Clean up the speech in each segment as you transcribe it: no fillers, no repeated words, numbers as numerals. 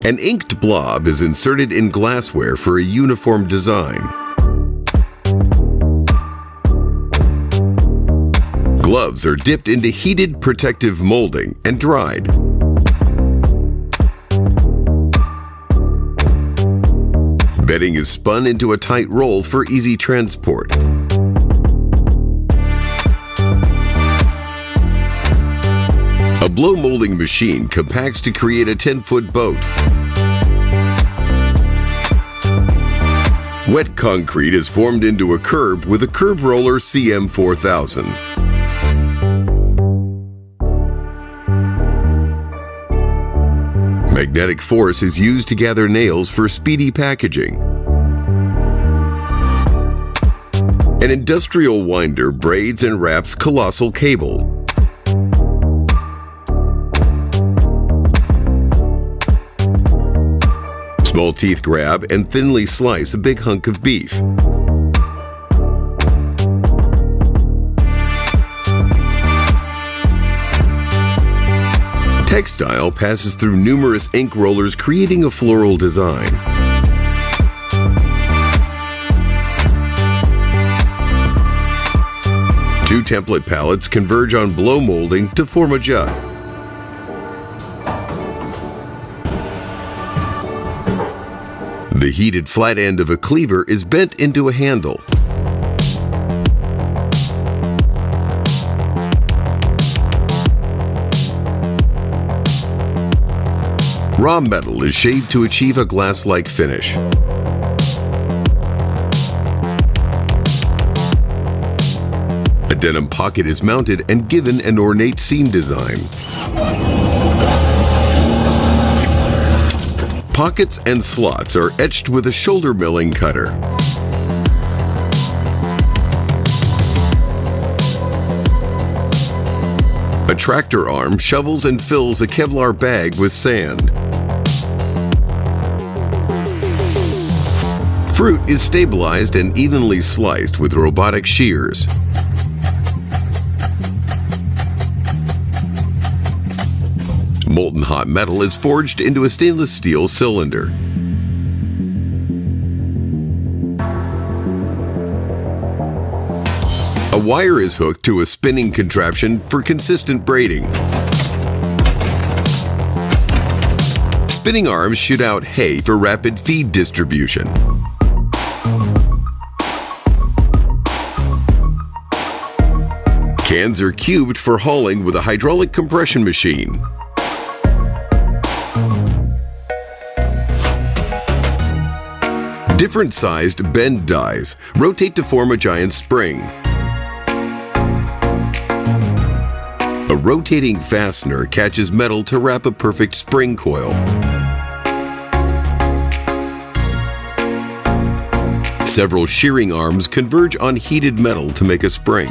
An inked blob is inserted in glassware for a uniform design. Gloves are dipped into heated protective molding and dried. Bedding is spun into a tight roll for easy transport. A blow molding machine compacts to create a 10-foot boat. Wet concrete is formed into a curb with a curb roller CM4000. Magnetic force is used to gather nails for speedy packaging. An industrial winder braids and wraps colossal cable. Small teeth grab and thinly slice a big hunk of beef. Textile passes through numerous ink rollers, creating a floral design. Two template pallets converge on blow molding to form a jut. The heated flat end of a cleaver is bent into a handle. Raw metal is shaved to achieve a glass-like finish. A denim pocket is mounted and given an ornate seam design. Pockets and slots are etched with a shoulder milling cutter. A tractor arm shovels and fills a Kevlar bag with sand. Fruit is stabilized and evenly sliced with robotic shears. Molten hot metal is forged into a stainless steel cylinder. A wire is hooked to a spinning contraption for consistent braiding. Spinning arms shoot out hay for rapid feed distribution. Cans are cubed for hauling with a hydraulic compression machine. Different sized bend dies rotate to form a giant spring. A rotating fastener catches metal to wrap a perfect spring coil. Several shearing arms converge on heated metal to make a spring.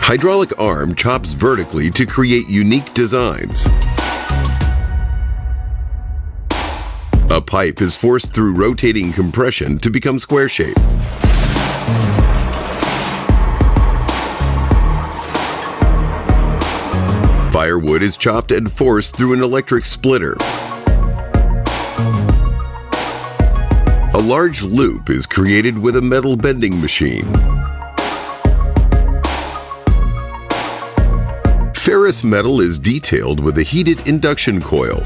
Hydraulic arm chops vertically to create unique designs. A pipe is forced through rotating compression to become square shape. Firewood is chopped and forced through an electric splitter. A large loop is created with a metal bending machine. Ferrous metal is detailed with a heated induction coil.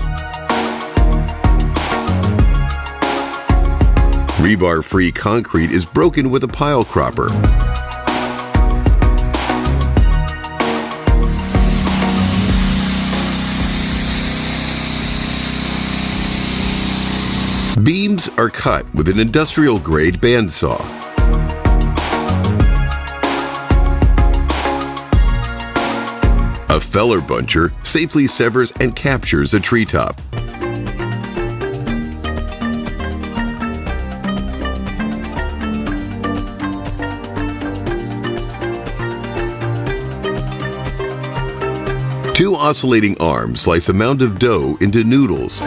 Rebar-free concrete is broken with a pile cropper. Beams are cut with an industrial-grade bandsaw. A feller buncher safely severs and captures a treetop. Two oscillating arms slice a mound of dough into noodles.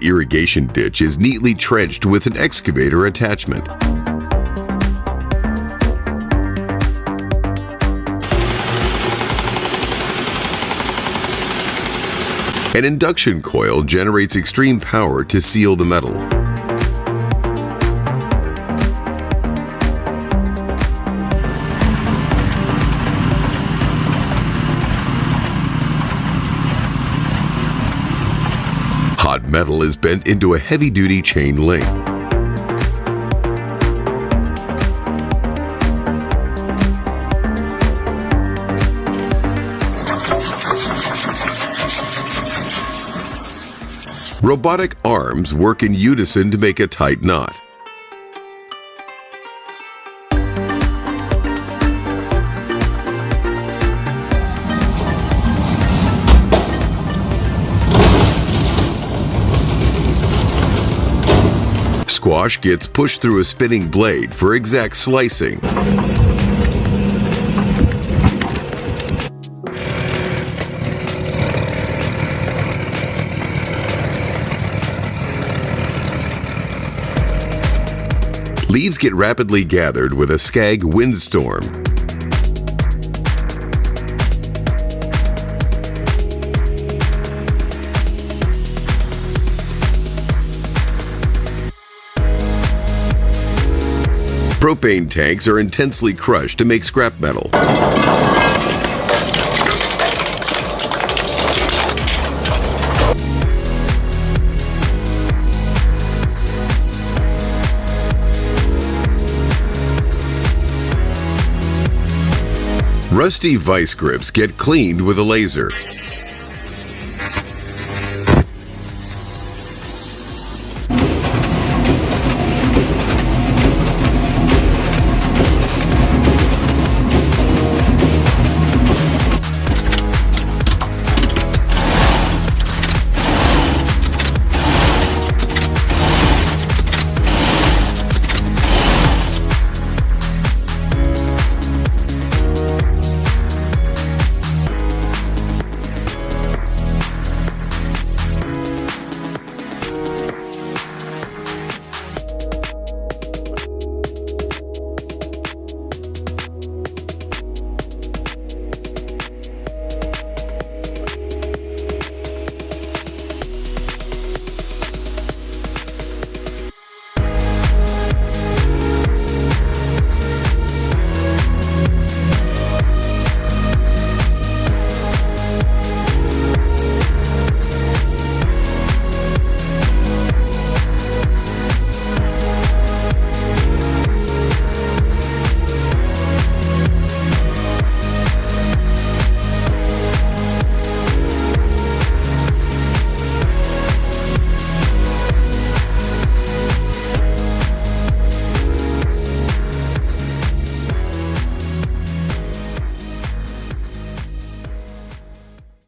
irrigation ditch is neatly trenched with an excavator attachment. An induction coil generates extreme power to seal the metal. Hot metal is bent into a heavy-duty chain link. Robotic arms work in unison to make a tight knot. Squash gets pushed through a spinning blade for exact slicing. Leaves get rapidly gathered with a Scag windstorm. Propane tanks are intensely crushed to make scrap metal. Rusty vice grips get cleaned with a laser.